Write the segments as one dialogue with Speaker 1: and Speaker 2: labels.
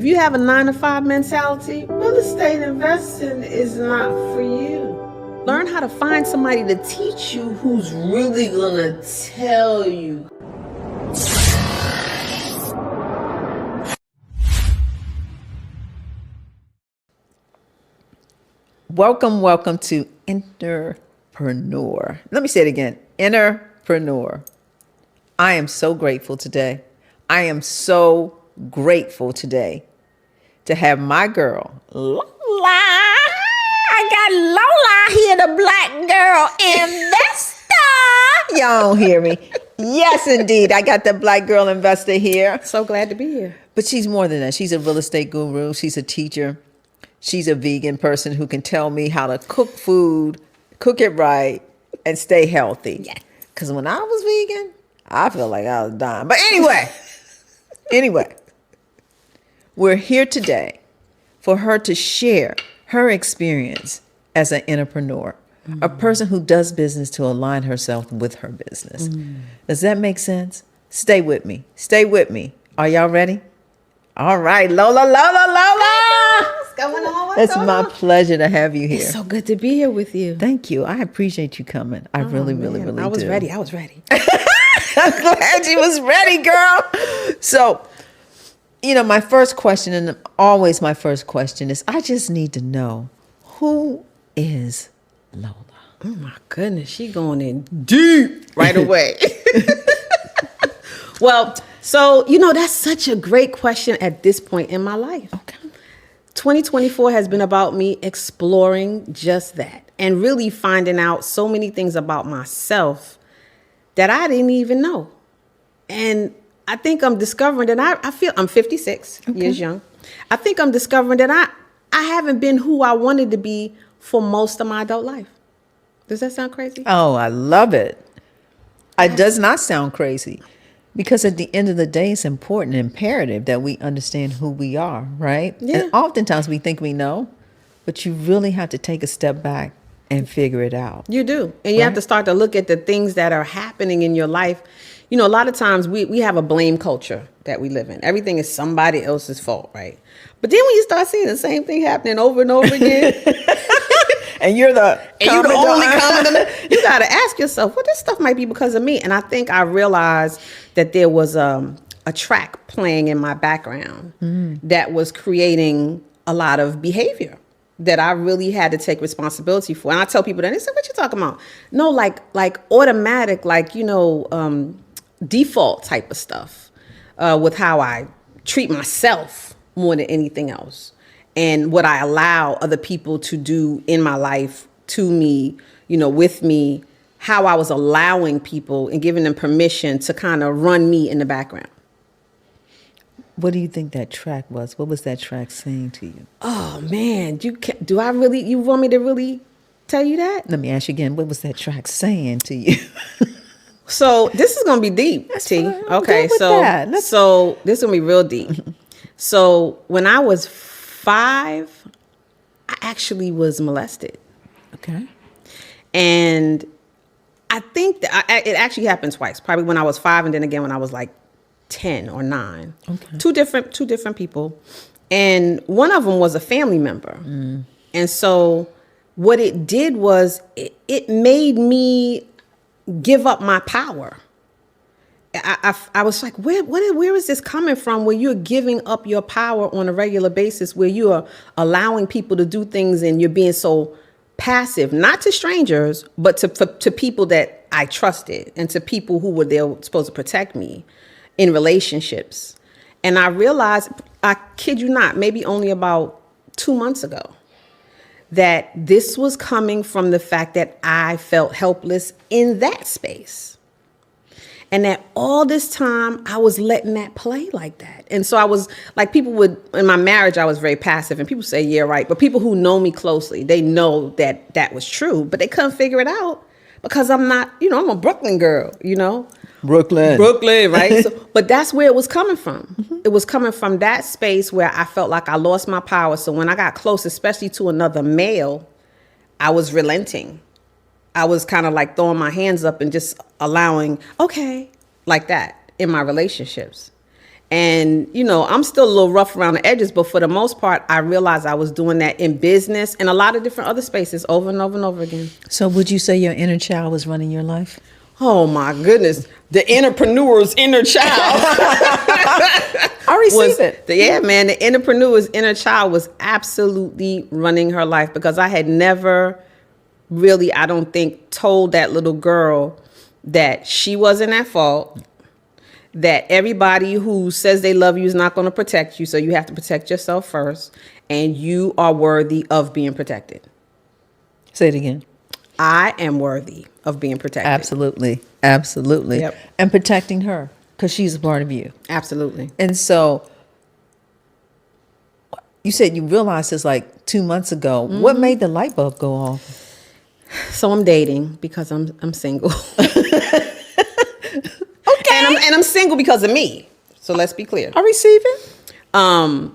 Speaker 1: If you have a 9-to-5 mentality, real estate investing is not for you. Learn how to find somebody to teach you who's really gonna tell you.
Speaker 2: Welcome to Entrepreneur. Let me say it again, Entrepreneur. I am so grateful today. I am so grateful today to have my girl, Lola. I got Lola here, the black girl investor. Y'all don't hear me. Yes, indeed. I got the black girl investor here.
Speaker 1: So glad to be here.
Speaker 2: But she's more than that. She's a real estate guru. She's a teacher. She's a vegan person who can tell me how to cook food, cook it right, and stay healthy.
Speaker 1: Yeah.
Speaker 2: Because when I was vegan, I felt like I was dying. But anyway, we're here today for her to share her experience as an entrepreneur, a person who does business to align herself with her business. Does that make sense? Stay with me. Stay with me. Are y'all ready? All right, Lola.
Speaker 1: What's going on?
Speaker 2: It's my pleasure to have you here.
Speaker 1: It's so good to be here with you.
Speaker 2: Thank you. I appreciate you coming. I really do.
Speaker 1: I was ready.
Speaker 2: I'm glad you was ready, girl. So, my first question, and always my first question is, I just need to know, who is Lola?
Speaker 1: Oh my goodness, she going in deep right away. Well, so, that's such a great question at this point in my life.
Speaker 2: Okay.
Speaker 1: 2024 has been about me exploring just that and really finding out so many things about myself that I didn't even know. And I think I'm discovering that I feel I'm 56 years young. I think I'm discovering that I haven't been who I wanted to be for most of my adult life. Does that sound crazy?
Speaker 2: Oh, I love it. It does not sound crazy. Because at the end of the day, it's important and imperative that we understand who we are, right?
Speaker 1: Yeah.
Speaker 2: And oftentimes we think we know, but you really have to take a step back and figure it out.
Speaker 1: You do. And you have to start to look at the things that are happening in your life. A lot of times we have a blame culture that we live in. Everything is somebody else's fault, right? But then when you start seeing the same thing happening over and over again,
Speaker 2: and you're the
Speaker 1: only comment, you got to ask yourself, well, this stuff might be because of me. And I think I realized that there was a track playing in my background that was creating a lot of behavior that I really had to take responsibility for. And I tell people that, they say, what you talking about? No, like automatic, default type of stuff with how I treat myself more than anything else. And what I allow other people to do in my life, to me, with me, how I was allowing people and giving them permission to kind of run me in the background.
Speaker 2: What do you think that track was? What was that track saying to you?
Speaker 1: Oh man, you want me to really tell you that?
Speaker 2: Let me ask you again. What was that track saying to you?
Speaker 1: So this is gonna be deep, T. Okay, so this is gonna be real deep. So when I was 5, I actually was molested.
Speaker 2: Okay.
Speaker 1: And I think that it actually happened twice. Probably when I was 5, and then again when I was like 10 or 9.
Speaker 2: Okay.
Speaker 1: Two different people, and one of them was a family member. And so what it did was it made me give up my power. I was like, where is this coming from, where you're giving up your power on a regular basis, where you are allowing people to do things and you're being so passive, not to strangers, but to people that I trusted and to people who were there supposed to protect me in relationships. And I realized, I kid you not, maybe only about 2 months ago, that this was coming from the fact that I felt helpless in that space. And that all this time I was letting that play like that. And so I was like, people would, in my marriage, I was very passive, and people say, yeah, right. But people who know me closely, they know that that was true, but they couldn't figure it out because I'm not, I'm a Brooklyn girl,
Speaker 2: Brooklyn,
Speaker 1: right? But that's where it was coming from. It was coming from that space where I felt like I lost my power. So when I got close, especially to another male, I was relenting. I was kind of like throwing my hands up and just allowing, okay, like that in my relationships. And, you know, I'm still a little rough around the edges, but for the most part, I realized I was doing that in business and a lot of different other spaces over and over and over again.
Speaker 2: So would you say your inner child was running your life?
Speaker 1: Oh my goodness. The entrepreneur's inner child.
Speaker 2: I receive it.
Speaker 1: Yeah, man. The entrepreneur's inner child was absolutely running her life because I had never really, I don't think, told that little girl that she wasn't at fault, that everybody who says they love you is not going to protect you. So you have to protect yourself first. And you are worthy of being protected.
Speaker 2: Say it again.
Speaker 1: I am worthy of being protected.
Speaker 2: Absolutely. Absolutely.
Speaker 1: Yep.
Speaker 2: And protecting her because she's a part of you.
Speaker 1: Absolutely.
Speaker 2: And so you said you realized this like 2 months ago. Mm-hmm. What made the light bulb go off?
Speaker 1: So I'm dating because I'm single.
Speaker 2: Okay.
Speaker 1: And I'm single because of me. So let's be clear.
Speaker 2: I receive it.
Speaker 1: And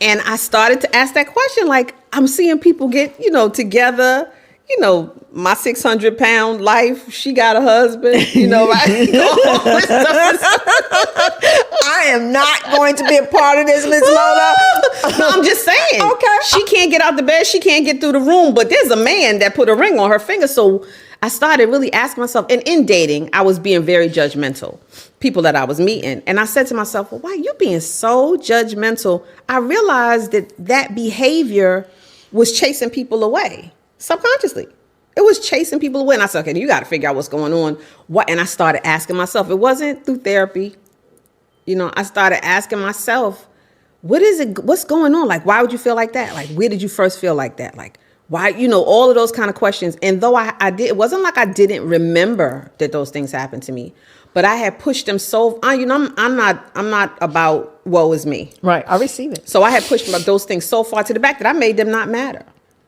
Speaker 1: I started to ask that question, like, I'm seeing people get, you know, together, you know, my 600-pound life, she got a husband, you know, right?
Speaker 2: I am not going to be a part of this, Miss Lola.
Speaker 1: No, I'm just saying.
Speaker 2: Okay.
Speaker 1: She can't get out the bed. She can't get through the room. But there's a man that put a ring on her finger. So I started really asking myself, and in dating, I was being very judgmental. People that I was meeting. And I said to myself, well, why are you being so judgmental? I realized that behavior was chasing people away subconsciously. It was chasing people away. And I said, okay, you got to figure out what's going on. What? And I started asking myself, it wasn't through therapy. You know, I started asking myself, what is it? What's going on? Like, why would you feel like that? Like, where did you first feel like that? Like, why, you know, all of those kind of questions. And though I did, it wasn't like I didn't remember that those things happened to me, but I had pushed them so, you know, I'm not about woe is me.
Speaker 2: Right. I receive it.
Speaker 1: So I had pushed those things so far to the back that I made them not matter.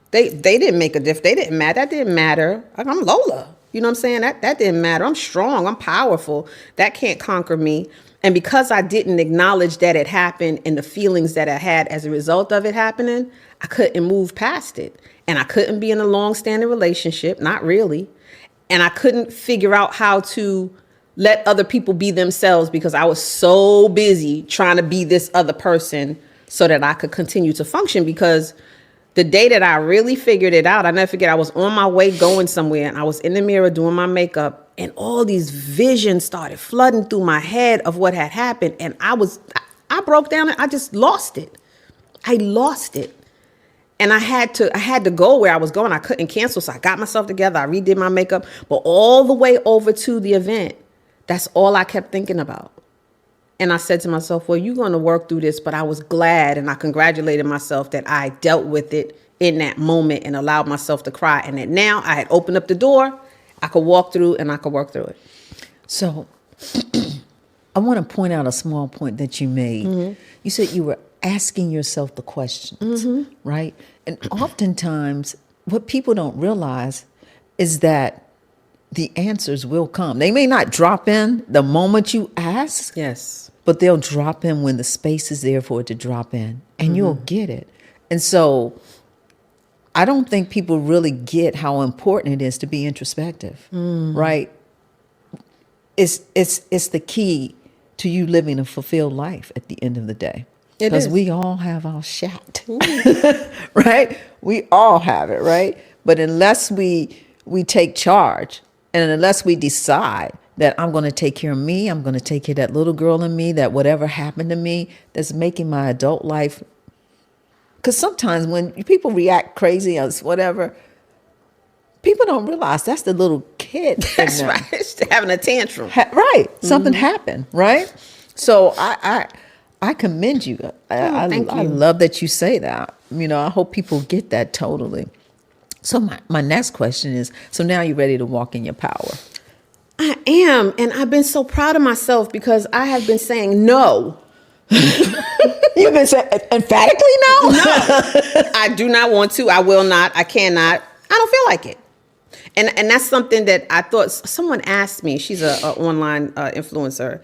Speaker 1: They didn't make a difference. They didn't matter. That didn't matter. I'm Lola. You know what I'm saying? That didn't matter. I'm strong. I'm powerful. That can't conquer me. And because I didn't acknowledge that it happened and the feelings that I had as a result of it happening, I couldn't move past it. And I couldn't be in a long-standing relationship. Not really. And I couldn't figure out how to let other people be themselves because I was so busy trying to be this other person so that I could continue to function. Because the day that I really figured it out, I never forget, I was on my way going somewhere and I was in the mirror doing my makeup and all these visions started flooding through my head of what had happened. And I broke down and I just lost it. I lost it. And I had to go where I was going. I couldn't cancel. So I got myself together. I redid my makeup, but all the way over to the event, that's all I kept thinking about. And I said to myself, well, you're going to work through this. But I was glad and I congratulated myself that I dealt with it in that moment and allowed myself to cry. And that now I had opened up the door, I could walk through and I could work through it.
Speaker 2: So I want to point out a small point that you made. Mm-hmm. You said you were asking yourself the questions, mm-hmm. right? And oftentimes what people don't realize is that the answers will come. They may not drop in the moment you ask.
Speaker 1: Yes.
Speaker 2: But they'll drop in when the space is there for it to drop in and mm-hmm. you'll get it. And so I don't think people really get how important it is to be introspective, right? It's the key to you living a fulfilled life at the end of the day. Because we all have our shot, right? We all have it, right? But unless we take charge and unless we decide that I'm going to take care of me, I'm going to take care of that little girl in me, that whatever happened to me that's making my adult life. Because sometimes when people react crazy or whatever, people don't realize that's the little kid.
Speaker 1: That's right. It's having a tantrum.
Speaker 2: Right. Something happened, right? So I commend you.
Speaker 1: Thank you.
Speaker 2: I love that you say that. You know, I hope people get that totally. So my next question is, so now you're ready to walk in your power.
Speaker 1: I am. And I've been so proud of myself because I have been saying no.
Speaker 2: You've been saying emphatically no?
Speaker 1: No. I do not want to. I will not. I cannot. I don't feel like it. And that's something that I thought someone asked me. She's an online influencer.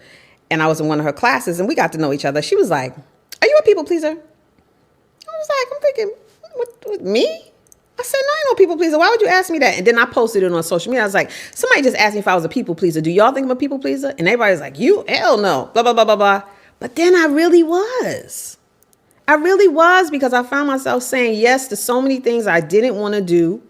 Speaker 1: And I was in one of her classes and we got to know each other. She was like, are you a people pleaser? I was like, I'm thinking, what me? I said, no, I ain't no people pleaser. Why would you ask me that? And then I posted it on social media. I was like, somebody just asked me if I was a people pleaser. Do y'all think I'm a people pleaser? And everybody's like, you? Hell no. Blah, blah, blah, blah, blah. But then I really was. I really was, because I found myself saying yes to so many things I didn't want to do,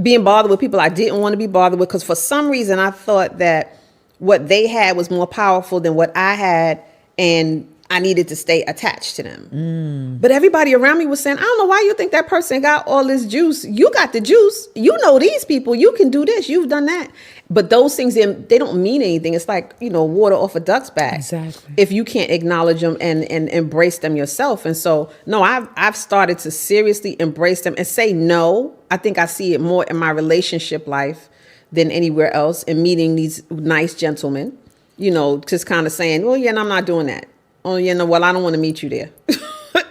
Speaker 1: being bothered with people I didn't want to be bothered with, because for some reason I thought that what they had was more powerful than what I had, and I needed to stay attached to them. But everybody around me was saying, I don't know why you think that person got all this juice. You got the juice. You know these people. You can do this. You've done that. But those things, they don't mean anything. It's like, water off a duck's back.
Speaker 2: Exactly.
Speaker 1: If you can't acknowledge them and embrace them yourself. And so, no, I've started to seriously embrace them and say no. I think I see it more in my relationship life than anywhere else, in meeting these nice gentlemen, just kind of saying, well, yeah, no, I'm not doing that. Oh, well, I don't want to meet you there.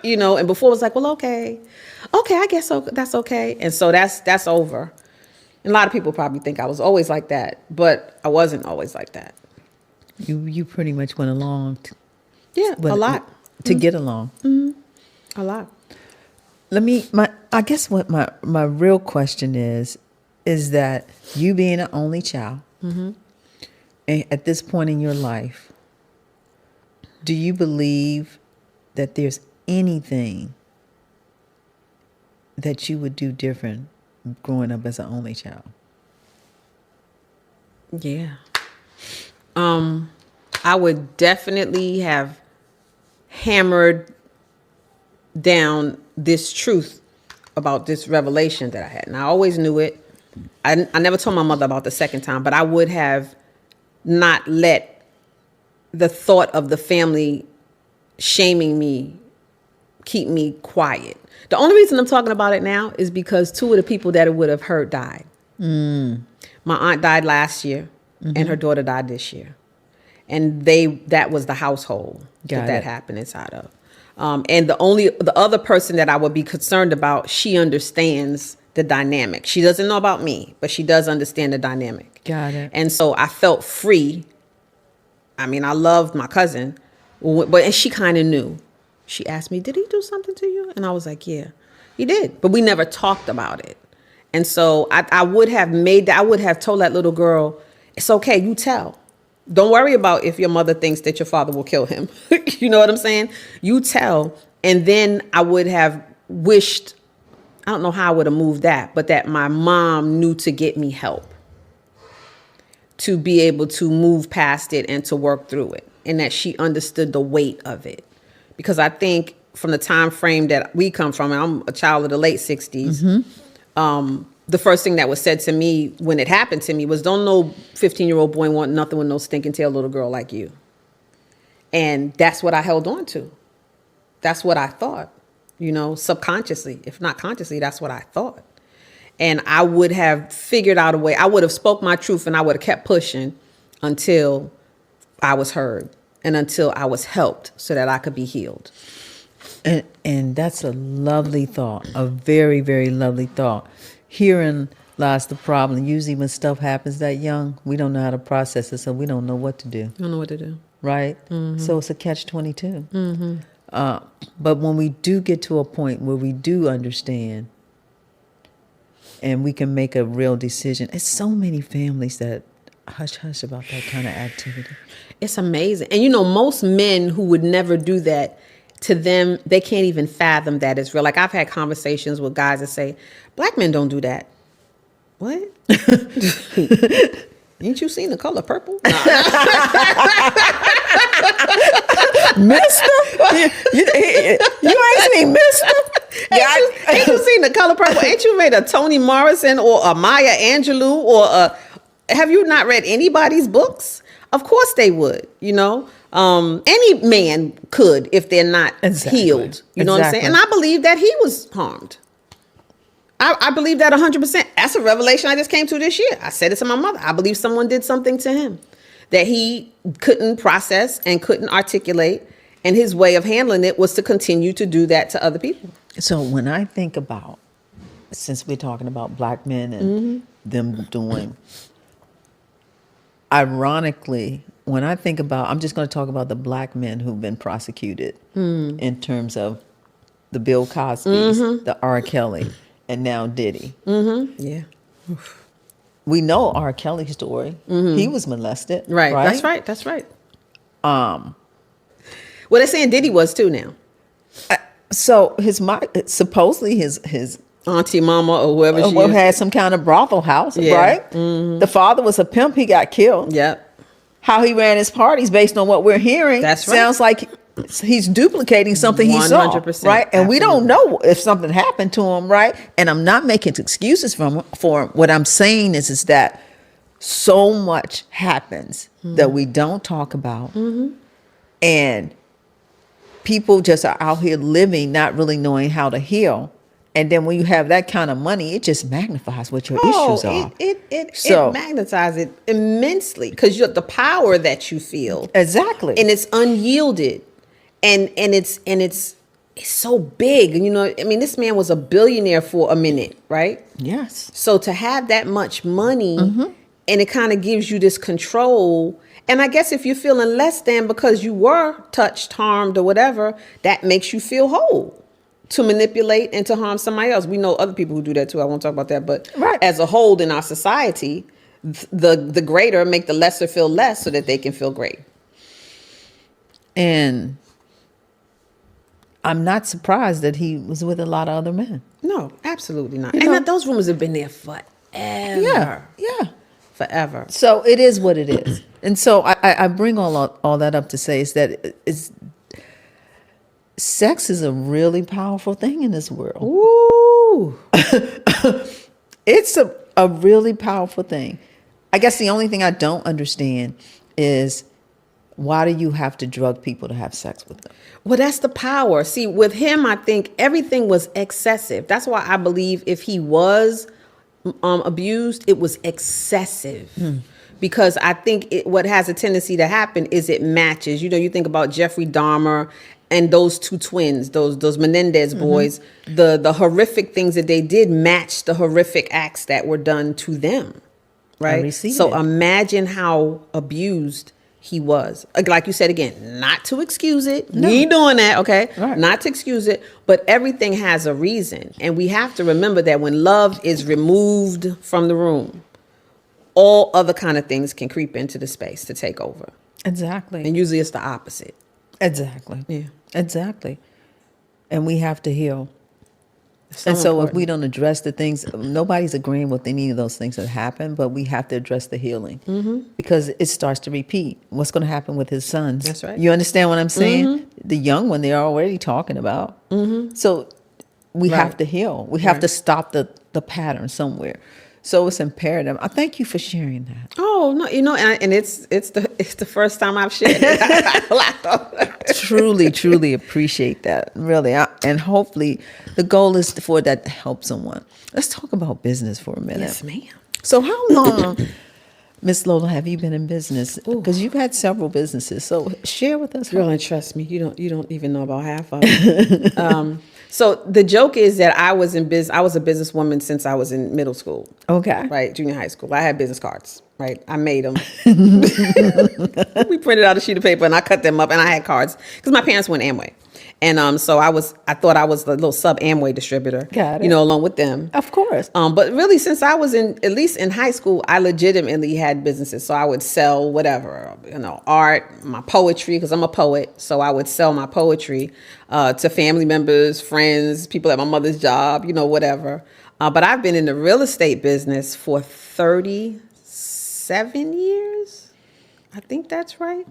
Speaker 1: And before it was like, well, okay, I guess so. That's okay. And so that's over. And a lot of people probably think I was always like that, but I wasn't always like that.
Speaker 2: You pretty much went along.
Speaker 1: A lot.
Speaker 2: To get along.
Speaker 1: A lot.
Speaker 2: I guess what my real question is that you being an only child, and at this point in your life, do you believe that there's anything that you would do different growing up as an only child?
Speaker 1: Yeah. I would definitely have hammered down this truth about this revelation that I had. And I always knew it. I never told my mother about the second time, but I would have not let the thought of the family shaming me keep me quiet. The only reason I'm talking about it now is because two of the people that it would have hurt died. My aunt died last year, and her daughter died this year. And that was the household that happened inside of. And the other person that I would be concerned about, she understands the dynamic. She doesn't know about me, but she does understand the dynamic.
Speaker 2: Got it.
Speaker 1: And so I felt free. I mean, I loved my cousin, and she kind of knew. She asked me, did he do something to you? And I was like, yeah, he did. But we never talked about it. And so I would have told that little girl, it's okay, you tell. Don't worry about if your mother thinks that your father will kill him. You know what I'm saying? You tell. And then I would have wished, I don't know how I would have moved that, but that my mom knew to get me help, to be able to move past it and to work through it, and that she understood the weight of it. Because I think from the time frame that we come from, and I'm a child of the late 60s, the first thing that was said to me when it happened to me was, don't no 15-year-old boy want nothing with no stinking tail little girl like you. And that's what I held on to. That's what I thought, subconsciously, if not consciously, that's what I thought. And I would have figured out a way. I would have spoke my truth, and I would have kept pushing until I was heard and until I was helped so that I could be healed.
Speaker 2: And that's a lovely thought, a very, very lovely thought. Herein lies the problem. Usually when stuff happens that young, we don't know how to process it, so we don't know what to do.
Speaker 1: You don't know what to do.
Speaker 2: Right? So it's a catch-22. But when we do get to a point where we do understand and we can make a real decision, it's so many families that hush about that kind of activity.
Speaker 1: It's amazing. And most men who would never do that, to them, they can't even fathom that it's real. Like, I've had conversations with guys that say, black men don't do that. What? Ain't you seen The Color Purple? Nah.
Speaker 2: Mister? You ain't seen Mister?
Speaker 1: Ain't you seen The Color Purple? Ain't you read a Toni Morrison or a Maya Angelou or have you not read anybody's books? Of course they would, Any man could if they're not healed. You know what I'm saying? And I believe that he was harmed. I believe that 100%. That's a revelation I just came to this year. I said it to my mother. I believe someone did something to him that he couldn't process and couldn't articulate. And his way of handling it was to continue to do that to other people.
Speaker 2: So when I think about, since we're talking about black men and them doing, ironically, when I think about, I'm just going to talk about the black men who've been prosecuted in terms of the Bill Cosby's, the R. Kelly, and now Diddy.
Speaker 1: Yeah.
Speaker 2: We know R. Kelly's story. He was molested.
Speaker 1: Right. That's right. Well, they're saying Diddy was too now.
Speaker 2: So his mom, supposedly his
Speaker 1: Auntie, mama, or whoever she is.
Speaker 2: had some kind of brothel house,
Speaker 1: Yeah.
Speaker 2: right? The father was a pimp. He got killed.
Speaker 1: Yep.
Speaker 2: How he ran his parties, based on what we're hearing,
Speaker 1: That's right.
Speaker 2: sounds like he's duplicating something he saw,
Speaker 1: 100%.
Speaker 2: right? And we don't
Speaker 1: Absolutely.
Speaker 2: know if something happened to him, right? And I'm not making excuses for him. What I'm saying is that so much happens that we don't talk about, and people just are out here living, not really knowing how to heal. And then when you have that kind of money, it just magnifies what your issues are.
Speaker 1: It magnetizes it immensely because the power that you feel.
Speaker 2: Exactly.
Speaker 1: And it's unyielded. And it's so big. You know, I mean, this man was a billionaire for a minute, right?
Speaker 2: Yes.
Speaker 1: So to have that much money and it kind of gives you this control. And I guess if you're feeling less than because you were touched, harmed, or whatever, that makes you feel whole to manipulate and to harm somebody else. We know other people who do that too. I won't talk about that. But as a whole in our society, the greater make the lesser feel less so that they can feel great.
Speaker 2: And I'm not surprised that he was with a lot of other men.
Speaker 1: No, absolutely not.
Speaker 2: You know?
Speaker 1: And those rumors have been there forever.
Speaker 2: Yeah.
Speaker 1: Forever.
Speaker 2: So it is what it is. And so I bring all that up to say is that sex is a really powerful thing in this world.
Speaker 1: Ooh.
Speaker 2: It's a really powerful thing. I guess the only thing I don't understand is, why do you have to drug people to have sex with them?
Speaker 1: Well, that's the power. See, with him, I think everything was excessive. That's why I believe if he was abused, it was excessive. Because I think what has a tendency to happen is it matches. You know, you think about Jeffrey Dahmer and those two twins, those Menendez boys, the horrific things that they did match the horrific acts that were done to them. Right? So imagine how abused he was. Like you said again, not to excuse it. No. We ain't doing that, okay? Right. Not to excuse it, but everything has a reason. And we have to remember that when love is removed from the room, all other kind of things can creep into the space to take over.
Speaker 2: Exactly.
Speaker 1: And usually it's the opposite.
Speaker 2: Exactly.
Speaker 1: Yeah.
Speaker 2: Exactly. And we have to heal.
Speaker 1: So important.
Speaker 2: If we don't address the things, nobody's agreeing with any of those things that happen, but we have to address the healing because it starts to repeat. What's going to happen with his sons?
Speaker 1: That's right.
Speaker 2: You understand what I'm saying? The young one, they're already talking about. So we have to heal. We have to stop the pattern somewhere. So it's imperative. I thank you for sharing that.
Speaker 1: Oh no, you know, and it's the first time I've shared it.
Speaker 2: Truly appreciate that. Really, and hopefully, the goal is for that to help someone. Let's talk about business for a minute.
Speaker 1: Yes, ma'am.
Speaker 2: So, how long, Miss Lola, have you been in business? Because you've had several businesses. So, share with us.
Speaker 1: Girl, and trust me, you don't even know about half of it. So the joke is that I was a businesswoman since I was in middle school.
Speaker 2: Okay.
Speaker 1: Right, junior high school. I had business cards, right? I made them. We printed out a sheet of paper and I cut them up and I had cards because my parents went Amway. And so I thought I was the little sub Amway distributor,
Speaker 2: Got it.
Speaker 1: you know, along with them.
Speaker 2: Of course.
Speaker 1: But really, since I was at least in high school, I legitimately had businesses. So I would sell whatever, you know, art, my poetry, because I'm a poet. So I would sell my poetry to family members, friends, people at my mother's job, you know, whatever. But I've been in the real estate business for 37 years. I think that's right.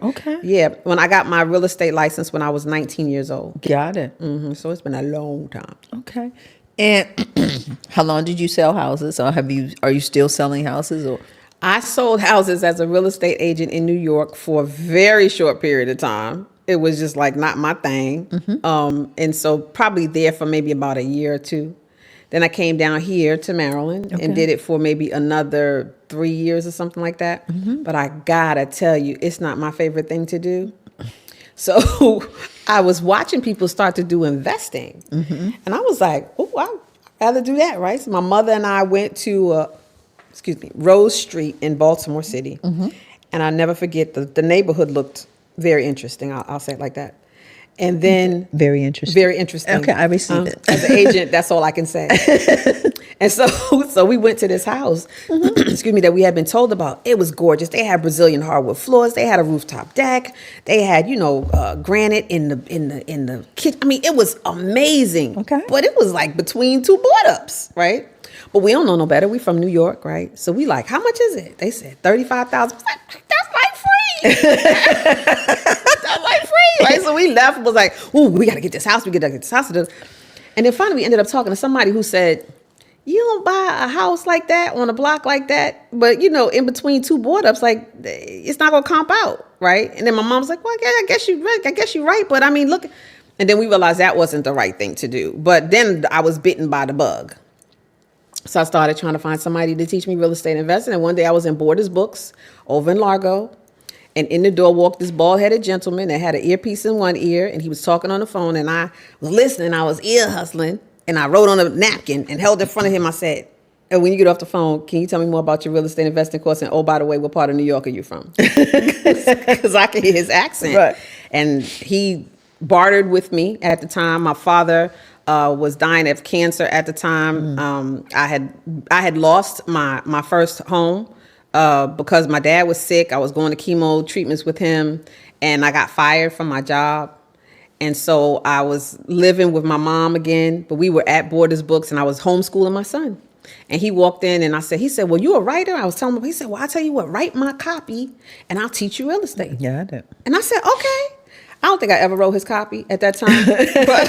Speaker 2: Okay.
Speaker 1: Yeah. When I got my real estate license when I was 19 years old.
Speaker 2: Got it.
Speaker 1: So it's been a long time.
Speaker 2: Okay. And how long did you sell houses, or are you still selling houses? Or
Speaker 1: I sold houses as a real estate agent in New York for a very short period of time. It was just like not my thing. And so probably there for maybe about a year or two. Then I came down here to Maryland and did it for maybe another 3 years or something like that. But I gotta tell you, it's not my favorite thing to do. So I was watching people start to do investing. And I was like, oh, I'd rather do that, right? So my mother and I went to, Rose Street in Baltimore City. And I'll never forget, the neighborhood looked very interesting. I'll say it like that. And then
Speaker 2: Very interesting.
Speaker 1: very interesting.
Speaker 2: Okay, I received it.
Speaker 1: As an agent, that's all I can say. And so we went to this house, excuse me, that we had been told about. It was gorgeous. They had Brazilian hardwood floors. They had a rooftop deck. They had, granite in the kitchen. I mean, it was amazing.
Speaker 2: Okay.
Speaker 1: But it was like between two board ups, right? But we don't know no better. We from New York, right? So we like, how much is it? They said $35,000. That's like free. That's like free, right? So we left and was like, ooh, we got to get this house. We got to get this house. And then finally we ended up talking to somebody who said, you don't buy a house like that on a block like that, but in between two board ups, like it's not gonna comp out, right? And then my mom's like, well, I guess you're right, but I mean, look. And then we realized that wasn't the right thing to do. But then I was bitten by the bug. So I started trying to find somebody to teach me real estate investing. And one day I was in Borders Books over in Largo. And in the door walked this bald-headed gentleman that had an earpiece in one ear. And he was talking on the phone. And I was listening. I was ear hustling. And I wrote on a napkin and held it in front of him. I said, and when you get off the phone, can you tell me more about your real estate investing course? And, oh, by the way, what part of New York are you from? Because I could hear his accent.
Speaker 2: Right.
Speaker 1: And he bartered with me at the time. My father was dying of cancer at the time. I had lost my first home because my dad was sick. I was going to chemo treatments with him, and I got fired from my job. And so I was living with my mom again, but we were at Borders Books, and I was homeschooling my son. And he walked in, and he said, well, you a writer? I was telling him, he said, well, I'll tell you what, write my copy, and I'll teach you real estate.
Speaker 2: Yeah, I did.
Speaker 1: And I said, okay. I don't think I ever wrote his copy at that time. But,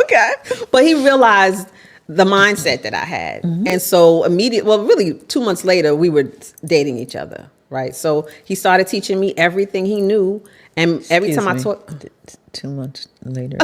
Speaker 1: okay. But he realized the mindset that I had. And so really 2 months later, we were dating each other, right? So he started teaching me everything he knew. And every time I taught...
Speaker 2: 2 months later.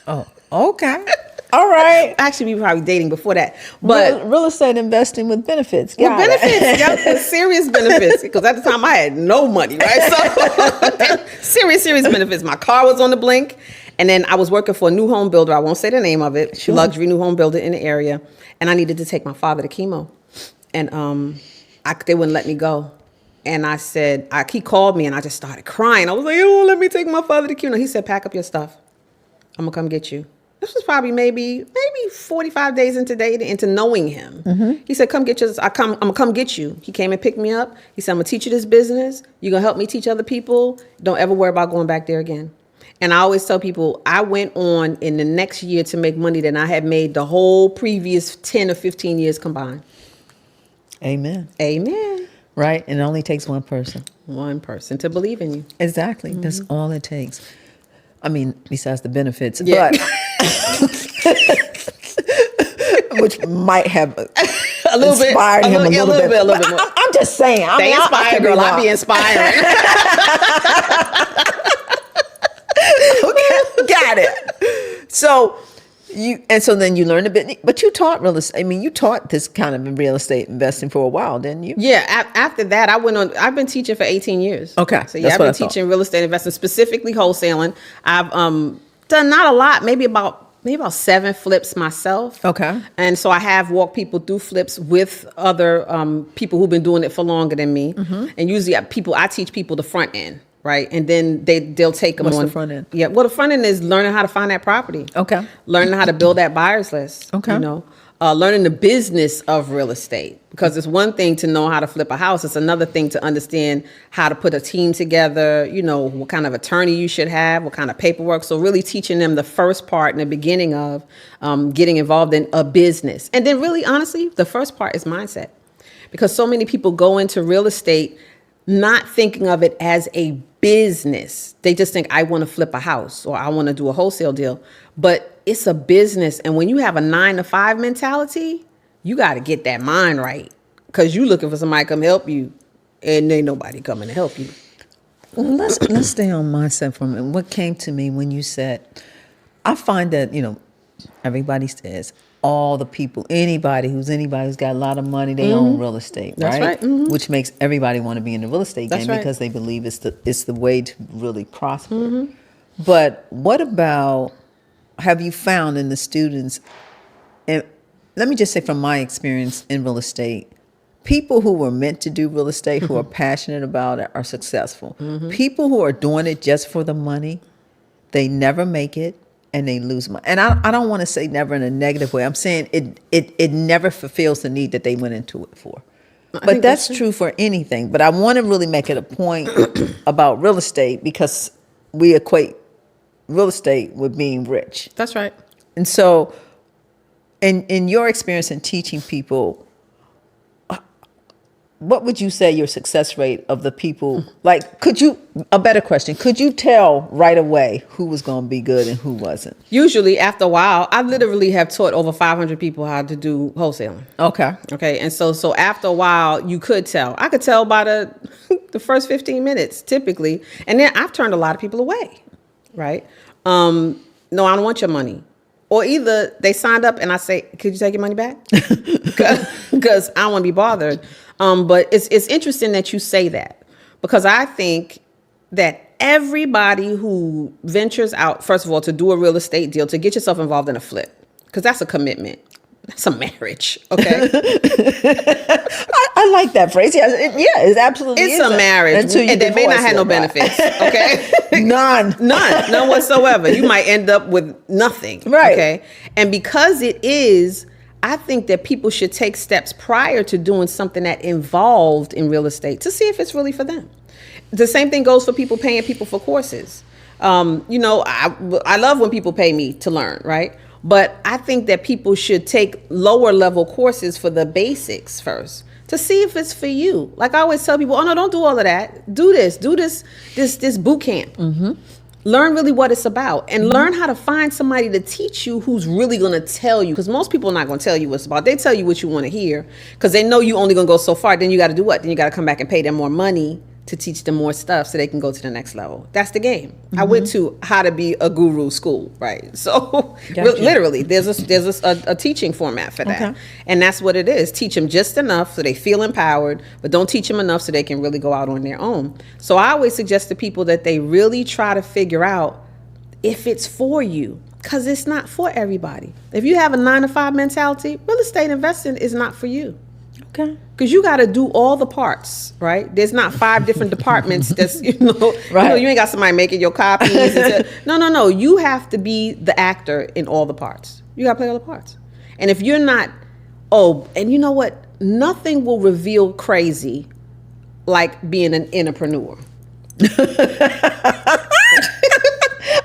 Speaker 2: Oh, okay. All right.
Speaker 1: Actually, we were probably dating before that. But
Speaker 2: real estate investing with benefits.
Speaker 1: With benefits. Yeah, with serious benefits. Because at the time, I had no money, right? So serious benefits. My car was on the blink. And then I was working for a new home builder. I won't say the name of it.
Speaker 2: Sure.
Speaker 1: Luxury new home builder in the area. And I needed to take my father to chemo. And they wouldn't let me go. And I said, he called me and I just started crying. I was like, you won't let me take my father to chemo. He said, pack up your stuff. I'm going to come get you. This was probably maybe 45 days into knowing him. He said, come get yours. I'm going to come get you. He came and picked me up. He said, I'm going to teach you this business. You're going to help me teach other people. Don't ever worry about going back there again. And I always tell people, I went on in the next year to make money than I had made the whole previous 10 or 15 years combined.
Speaker 2: Amen.
Speaker 1: Amen.
Speaker 2: Right? And it only takes one person.
Speaker 1: One person to believe in you.
Speaker 2: Exactly. That's all it takes. I mean, besides the benefits,
Speaker 1: yeah.
Speaker 2: But which might have
Speaker 1: a little
Speaker 2: inspired him a little bit.
Speaker 1: more.
Speaker 2: I'm just saying.
Speaker 1: They inspire, girl. I be inspiring.
Speaker 2: Okay, got it. So then you learned a bit, but you taught real estate. I mean, you taught this kind of real estate investing for a while, didn't you?
Speaker 1: Yeah. After that, I've been teaching for 18 years.
Speaker 2: Okay.
Speaker 1: So yeah, I've been teaching real estate investing, specifically wholesaling. I've done not a lot, maybe about 7 flips myself.
Speaker 2: Okay.
Speaker 1: And so I have walked people through flips with other people who've been doing it for longer than me. And usually I teach people the front end. Right. And then they'll take them on.
Speaker 2: What's the front end?
Speaker 1: Yeah. Well, the front end is learning how to find that property.
Speaker 2: Okay.
Speaker 1: Learning how to build that buyer's list.
Speaker 2: Okay.
Speaker 1: Learning the business of real estate, because it's one thing to know how to flip a house. It's another thing to understand how to put a team together, what kind of attorney you should have, what kind of paperwork. So really teaching them the first part in the beginning of getting involved in a business. And then really, honestly, the first part is mindset, because so many people go into real estate not thinking of it as a business. They just think, I want to flip a house or I want to do a wholesale deal. But it's a business. And when you have a 9-to-5 mentality, you got to get that mind right, because you're looking for somebody to come help you, and ain't nobody coming to help you.
Speaker 2: Well, let's stay on mindset for a minute. What came to me when you said, I find that, everybody says all the people, anybody who's got a lot of money, they own real estate,
Speaker 1: That's
Speaker 2: right?
Speaker 1: right.
Speaker 2: Which makes everybody want to be in the real estate
Speaker 1: That's
Speaker 2: game,
Speaker 1: right.
Speaker 2: because they believe it's the way to really prosper. But what about, have you found in the students, and let me just say from my experience in real estate, people who were meant to do real estate, who are passionate about it, are successful. People who are doing it just for the money, they never make it and they lose money. And I don't want to say never in a negative way. I'm saying it never fulfills the need that they went into it for. But that's true for anything. But I want to really make it a point about real estate, because we equate real estate with being rich.
Speaker 1: That's right.
Speaker 2: And so in your experience in teaching people, what would you say your success rate of the people, like, a better question, could you tell right away who was going to be good and who wasn't?
Speaker 1: Usually after a while, I literally have taught over 500 people how to do wholesaling. Okay. And so after a while, you could tell. I could tell by the first 15 minutes typically. And then I've turned a lot of people away, right? No, I don't want your money. Or either they signed up and I say, could you take your money back? Because I don't want to be bothered. But it's interesting that you say that, because I think that everybody who ventures out, first of all, to do a real estate deal, to get yourself involved in a flip, because that's a commitment. That's a marriage, okay?
Speaker 2: I like that phrase. Yeah, it's absolutely
Speaker 1: It's a marriage. And they may not have no benefits, okay? None whatsoever. You might end up with nothing,
Speaker 2: right?
Speaker 1: Okay? And because it is, I think that people should take steps prior to doing something that involved in real estate to see if it's really for them. The same thing goes for people paying people for courses. I love when people pay me to learn, right? But I think that people should take lower level courses for the basics first to see if it's for you. Like I always tell people, oh no, don't do all of that. Do this boot camp. Learn really what it's about, and learn how to find somebody to teach you who's really going to tell you. Because most people are not going to tell you what it's about. They tell you what you want to hear because they know you only going to go so far. Then you got to do what? Then you got to come back and pay them more money to teach them more stuff so they can go to the next level. That's the game. I went to How to Be a Guru school, right? So literally, there's a teaching format for that. Okay. And that's what it is. Teach them just enough so they feel empowered, but don't teach them enough so they can really go out on their own. So I always suggest to people that they really try to figure out if it's for you, because it's not for everybody. If you have a 9-to-5 mentality, real estate investing is not for you. Okay. Because you got to do all the parts, right? There's not 5 different departments that's, right. You ain't got somebody making your copies. No. You have to be the actor in all the parts. You got to play all the parts. And if you're not, and you know what? Nothing will reveal crazy like being an entrepreneur.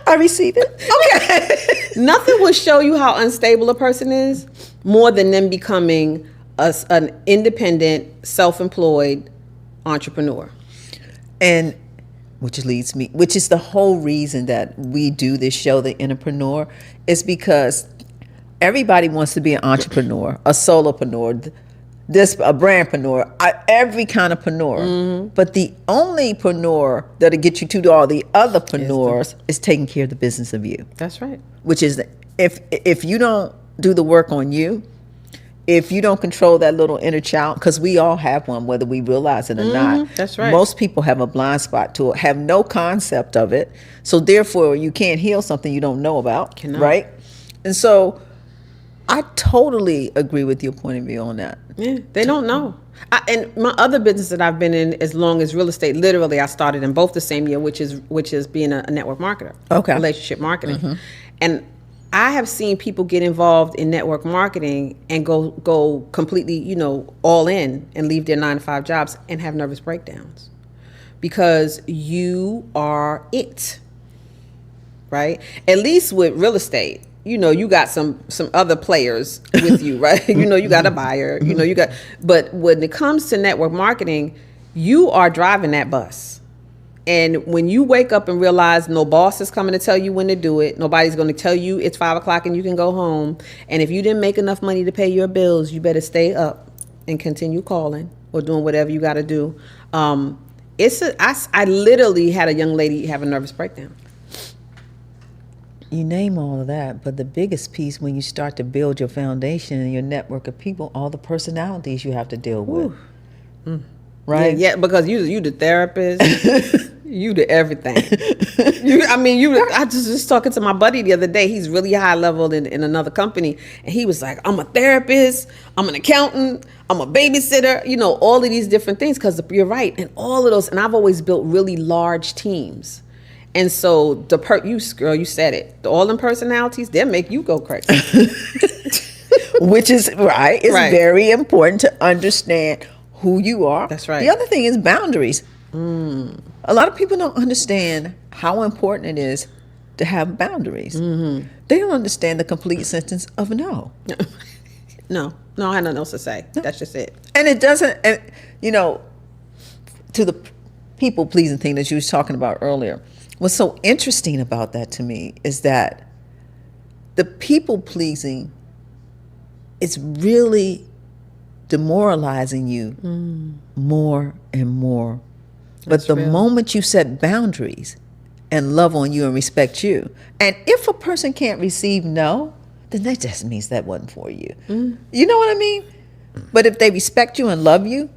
Speaker 2: I receive it.
Speaker 1: Okay. Nothing will show you how unstable a person is more than them becoming an independent, self-employed entrepreneur.
Speaker 2: And which is the whole reason that we do this show, The Entrepreneur, is because everybody wants to be an entrepreneur, a solopreneur, a brandpreneur, every kind of preneur. Mm-hmm. But the only preneur that'll get you to all the other preneurs is taking care of the business of you.
Speaker 1: That's right.
Speaker 2: Which is, if you don't do the work on you, if you don't control that little inner child, because we all have one, whether we realize it or not.
Speaker 1: That's right.
Speaker 2: Most people have a blind spot to it, have no concept of it. So therefore, you can't heal something you don't know about, right? And so I totally agree with your point of view on that.
Speaker 1: Yeah, they don't know. And my other business that I've been in as long as real estate, literally I started in both the same year, which is being a network marketer, relationship marketing. Mm-hmm. And I have seen people get involved in network marketing and go completely, all in and leave their 9-to-5 jobs and have nervous breakdowns because you are it, right? At least with real estate, you got some other players with you, right? You got a buyer, but when it comes to network marketing, you are driving that bus. And when you wake up and realize no boss is coming to tell you when to do it, nobody's going to tell you it's 5:00 and you can go home. And if you didn't make enough money to pay your bills, you better stay up and continue calling or doing whatever you got to do. I literally had a young lady have a nervous breakdown.
Speaker 2: You name all of that, but the biggest piece when you start to build your foundation and your network of people, all the personalities you have to deal with. Right?
Speaker 1: Yeah, because you the therapist, You to everything. I just talking to my buddy the other day. He's really high level in another company. And he was like, I'm a therapist. I'm an accountant. I'm a babysitter. You know, all of these different things. Because you're right. And all of those. And I've always built really large teams. And so you said it. All them personalities, they'll make you go crazy.
Speaker 2: Which is right. It's very important to understand who you are.
Speaker 1: That's right.
Speaker 2: The other thing is boundaries. A lot of people don't understand how important it is to have boundaries. Mm-hmm. They don't understand the complete sentence of no.
Speaker 1: No, I have nothing else to say. No. That's just it.
Speaker 2: And it doesn't, to the people pleasing thing that you was talking about earlier, what's so interesting about that to me is that the people pleasing is really demoralizing you more and more. But the moment you set boundaries and love on you and respect you, and if a person can't receive no, then that just means that wasn't for you. You know what I mean? But if they respect you and love you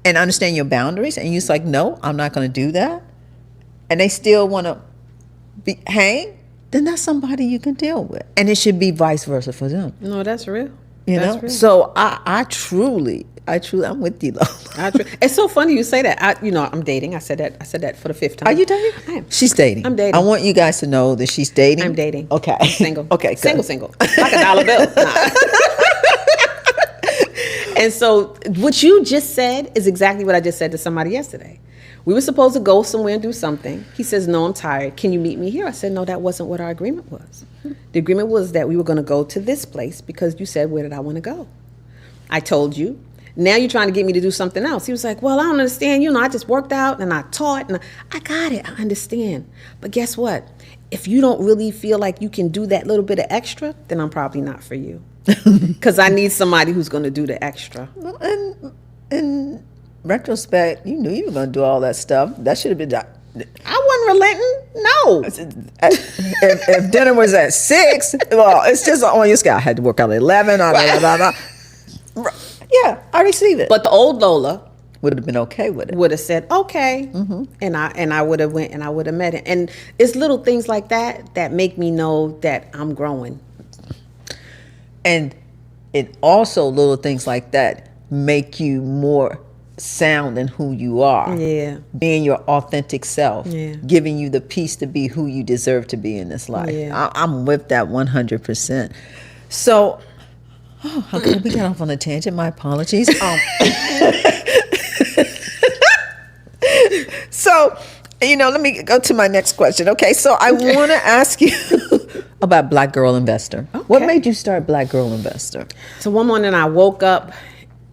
Speaker 2: and understand your boundaries, and you're just like, no, I'm not going to do that, and they still want to hang, then that's somebody you can deal with. And it should be vice versa for them.
Speaker 1: No, that's real.
Speaker 2: That's real. So I truly, I'm with you, Lola.
Speaker 1: It's so funny you say that. I'm dating. I said that for the 5th time.
Speaker 2: Are you dating?
Speaker 1: I am.
Speaker 2: She's dating.
Speaker 1: I'm dating.
Speaker 2: I want you guys to know that she's dating.
Speaker 1: I'm dating.
Speaker 2: Okay.
Speaker 1: I'm single.
Speaker 2: Okay. Good.
Speaker 1: Single. Like a dollar bill. Nah. And so what you just said is exactly what I just said to somebody yesterday. We were supposed to go somewhere and do something. He says, no, I'm tired. Can you meet me here? I said, no, that wasn't what our agreement was. The agreement was that we were going to go to this place because you said, where did I want to go? I told you. Now you're trying to get me to do something else. He was like, well, I don't understand. I just worked out and I taught and I got it. I understand. But guess what? If you don't really feel like you can do that little bit of extra, then I'm probably not for you. Because I need somebody who's going to do the extra.
Speaker 2: Well, and in retrospect, you knew you were going to do all that stuff. That should have been done.
Speaker 1: I wasn't relenting. No.
Speaker 2: If dinner was at 6, well, it's just on your scale. I had to work out at 11. Yeah, I receive it.
Speaker 1: But the old Lola
Speaker 2: would have been okay with it.
Speaker 1: Would have said okay, and I would have went and I would have met it. And it's little things like that make me know that I'm growing.
Speaker 2: And it also little things like that make you more sound in who you are.
Speaker 1: Yeah.
Speaker 2: Being your authentic self.
Speaker 1: Yeah.
Speaker 2: Giving you the peace to be who you deserve to be in this life.
Speaker 1: Yeah.
Speaker 2: I'm with that 100%. So, okay, we got off on a tangent. My apologies. So, let me go to my next question. Okay, so I want to ask you about Black Girl Investor. Okay. What made you start Black Girl Investor?
Speaker 1: So one morning I woke up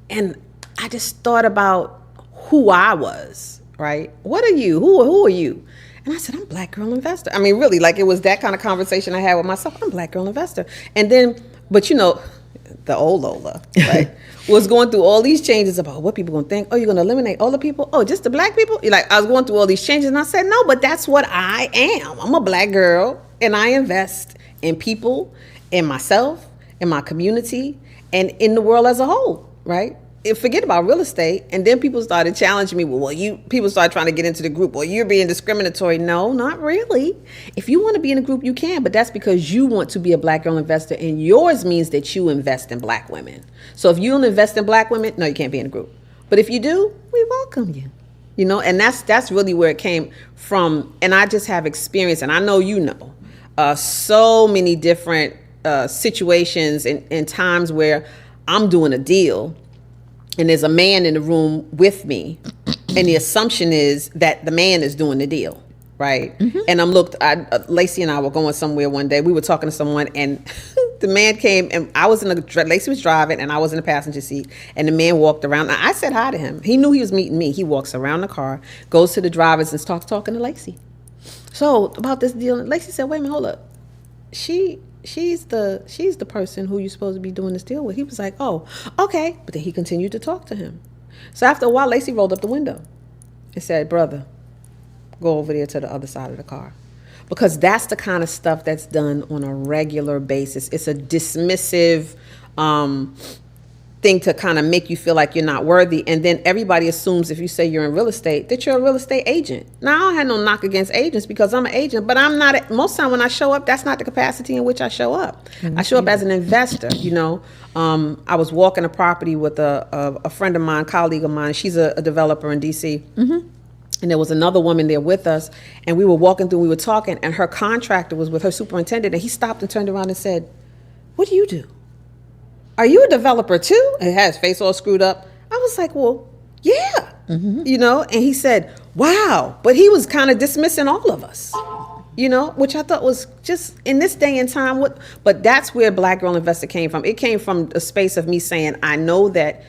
Speaker 1: and I just thought about who I was, right? What are you? Who are you? And I said, I'm Black Girl Investor. I mean, really, like it was that kind of conversation I had with myself. I'm Black Girl Investor. And then, but the old Lola, right, was going through all these changes about what people going to think. Oh, you're going to eliminate all the people? Oh, just the Black people? I was going through all these changes and I said, no, but that's what I am. I'm a Black girl and I invest in people, in myself, in my community, and in the world as a whole, right? Forget about real estate. And then people started challenging me. People started trying to get into the group. Well, you're being discriminatory. No, not really. If you want to be in a group, you can, but that's because you want to be a Black girl investor and yours means that you invest in Black women. So if you don't invest in Black women, no, you can't be in a group. But if you do, we welcome you. And that's really where it came from. And I just have experience, and I know so many different situations and times where I'm doing a deal and there's a man in the room with me, and the assumption is that the man is doing the deal, right? Mm-hmm. And Lacey and I were going somewhere one day. We were talking to someone, and the man came, and Lacey was driving, and I was in the passenger seat, and the man walked around. Now, I said hi to him. He knew he was meeting me. He walks around the car, goes to the drivers, and starts talking to Lacey. So about this deal, Lacey said, "Wait a minute, hold up. She's the person who you're supposed to be doing this deal with." He was like, "Oh, okay." But then he continued to talk to him. So after a while, Lacey rolled up the window and said, "Brother, go over there to the other side of the car." Because that's the kind of stuff that's done on a regular basis. It's a dismissive, thing to kind of make you feel like you're not worthy. And then everybody assumes if you say you're in real estate that you're a real estate agent. Now, I don't have no knock against agents because I'm an agent, but I'm not. Most time when I show up, that's not the capacity in which I show up. I show up as an investor. I was walking a property with a friend of mine, colleague of mine. She's a developer in DC. And there was another woman there with us, and we were walking through, we were talking, and her contractor was with her superintendent, and he stopped and turned around and said, "What do you do? Are you a developer too?" And he had his face all screwed up. I was like, "Well, yeah." And he said, "Wow." But he was kind of dismissing all of us, which I thought was just in this day and time. But that's where Black Girl Investor came from. It came from a space of me saying, I know that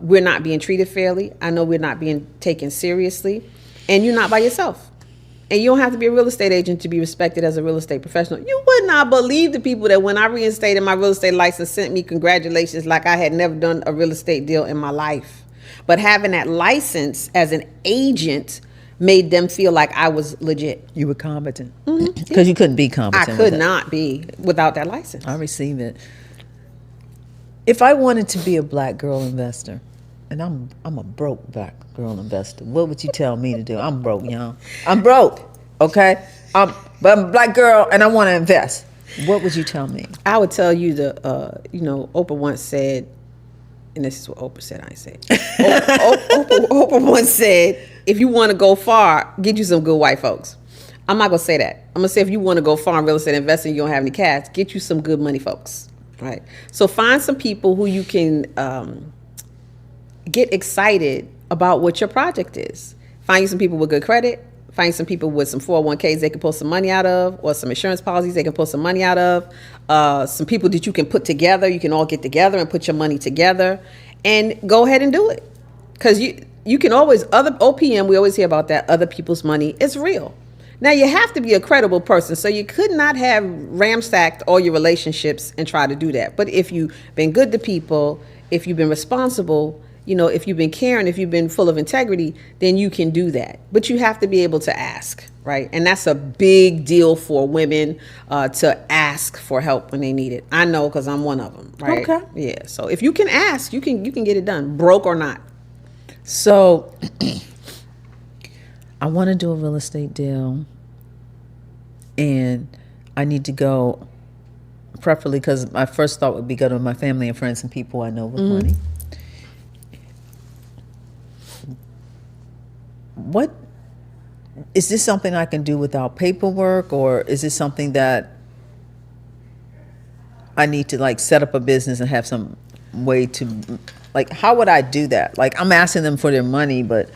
Speaker 1: we're not being treated fairly. I know we're not being taken seriously. And you're not by yourself. And you don't have to be a real estate agent to be respected as a real estate professional. You would not believe the people that when I reinstated my real estate license sent me congratulations like I had never done a real estate deal in my life. But having that license as an agent made them feel like I was legit.
Speaker 2: You were competent. Because you couldn't be competent.
Speaker 1: I could not be without that license.
Speaker 2: I receive it. If I wanted to be a Black girl investor, and I'm a broke Black girl investor, what would you tell me to do? I'm broke, y'all. I'm broke, okay? But I'm a Black girl and I want to invest. What would you tell me?
Speaker 1: I would tell you Oprah once said, and this is what Oprah said, I ain't say it. Oprah once said, if you want to go far, get you some good white folks. I'm not going to say that. I'm going to say if you want to go far in real estate investing, you don't have any cash, get you some good money folks. Right. So find some people who you can get excited about what your project is. Find you some people with good credit. Find some people with some 401ks they can pull some money out of, or some insurance policies they can pull some money out of. Some people that you can put together. You can all get together and put your money together and go ahead and do it. Because you can always, other OPM, we always hear about that, other people's money. It's real. Now, you have to be a credible person, so you could not have ramsacked all your relationships and try to do that. But if you've been good to people, if you've been responsible, if you've been caring, if you've been full of integrity, then you can do that. But you have to be able to ask, right? And that's a big deal for women to ask for help when they need it. I know because I'm one of them, right?
Speaker 2: Okay.
Speaker 1: Yeah, so if you can ask, you can get it done, broke or not.
Speaker 2: So I want to do a real estate deal, and I need to go, preferably because my first thought would be go to my family and friends and people I know with money. What is this something I can do without paperwork, or is this something that I need to set up a business and have some way to how would I do that? I'm asking them for their money, but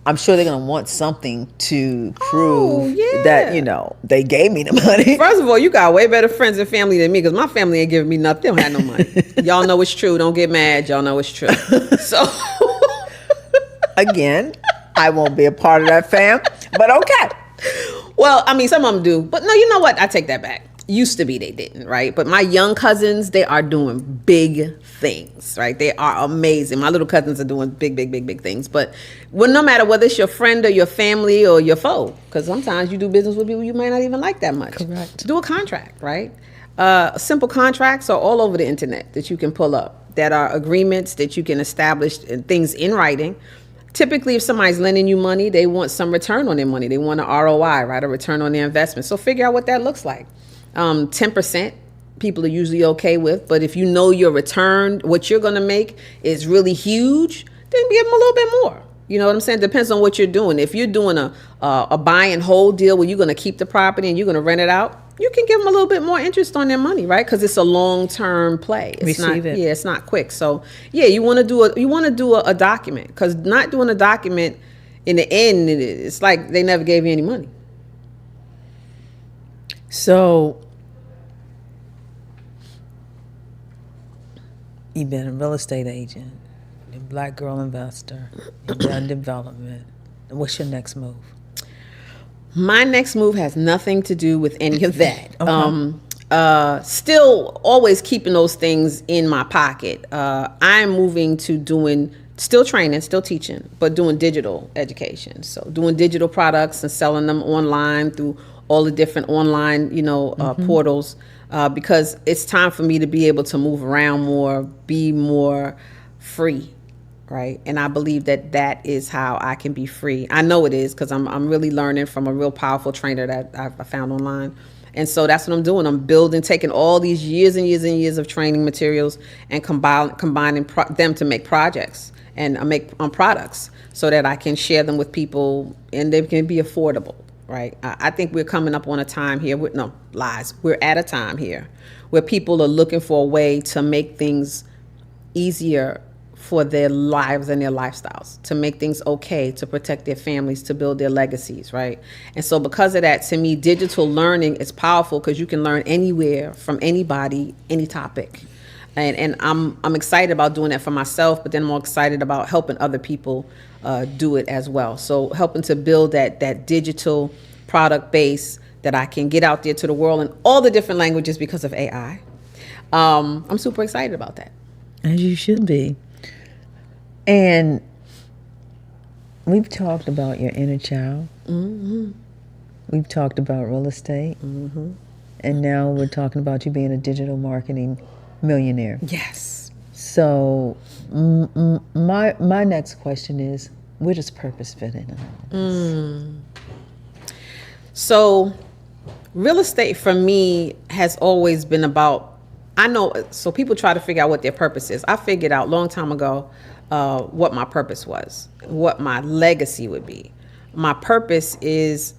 Speaker 2: I'm sure they're going to want something to prove that, they gave me the money.
Speaker 1: First of all, you got way better friends and family than me because my family ain't giving me nothing. They don't have no money. Y'all know it's true. Don't get mad. Y'all know it's true. So,
Speaker 2: again, I won't be a part of that fam, but okay.
Speaker 1: Well, I mean, some of them do. But no, you know what? I take that back. Used to be they didn't, right? But my young cousins, they are doing big things, right? They are amazing. My little cousins are doing big things. But no matter whether it's your friend or your family or your foe, because sometimes you do business with people you might not even like that much.
Speaker 2: Correct.
Speaker 1: Do a contract, right? Simple contracts are all over the internet that you can pull up, that are agreements that you can establish and things in writing. Typically, if somebody's lending you money, they want some return on their money. They want an ROI, right? A return on their investment. So figure out what that looks like. 10% people are usually okay with, but if you know your return, what you're going to make is really huge, then give them a little bit more. You know what I'm saying? Depends on what you're doing. If you're doing a buy and hold deal where you're going to keep the property and you're going to rent it out, you can give them a little bit more interest on their money, right? Because it's a long-term play. It's not quick. So yeah, you want to do a document, because not doing a document in the end, it's like they never gave you any money.
Speaker 2: So you've been a real estate agent, you're a Black girl investor, you've done development. What's your next move?
Speaker 1: My next move has nothing to do with any of that.
Speaker 2: Okay.
Speaker 1: Still always keeping those things in my pocket. I'm moving to still training, still teaching, but doing digital education. So doing digital products and selling them online through all the different online, portals, because it's time for me to be able to move around more, be more free. Right. And I believe that that is how I can be free. I know it is, because I'm really learning from a real powerful trainer that I found online. And so that's what I'm doing. I'm building, taking all these years and years and years of training materials and combining them to make projects and make products so that I can share them with people and they can be affordable. Right. I think we're coming up on a time here. We're at a time here where people are looking for a way to make things easier for their lives and their lifestyles, to make things okay, to protect their families, to build their legacies, right? And so because of that, to me, digital learning is powerful because you can learn anywhere from anybody, any topic. And I'm excited about doing that for myself, but then I'm more excited about helping other people do it as well. So helping to build that digital product base that I can get out there to the world in all the different languages because of AI. I'm super excited about that.
Speaker 2: As you should be. And we've talked about your inner child. Mm-hmm. We've talked about real estate. Mm-hmm. And now we're talking about you being a digital marketing millionaire.
Speaker 1: Yes. So
Speaker 2: my next question is, where does purpose fit in all this?
Speaker 1: So real estate for me has always been about, so people try to figure out what their purpose is. I figured out a long time ago what my purpose was, what my legacy would be. My purpose is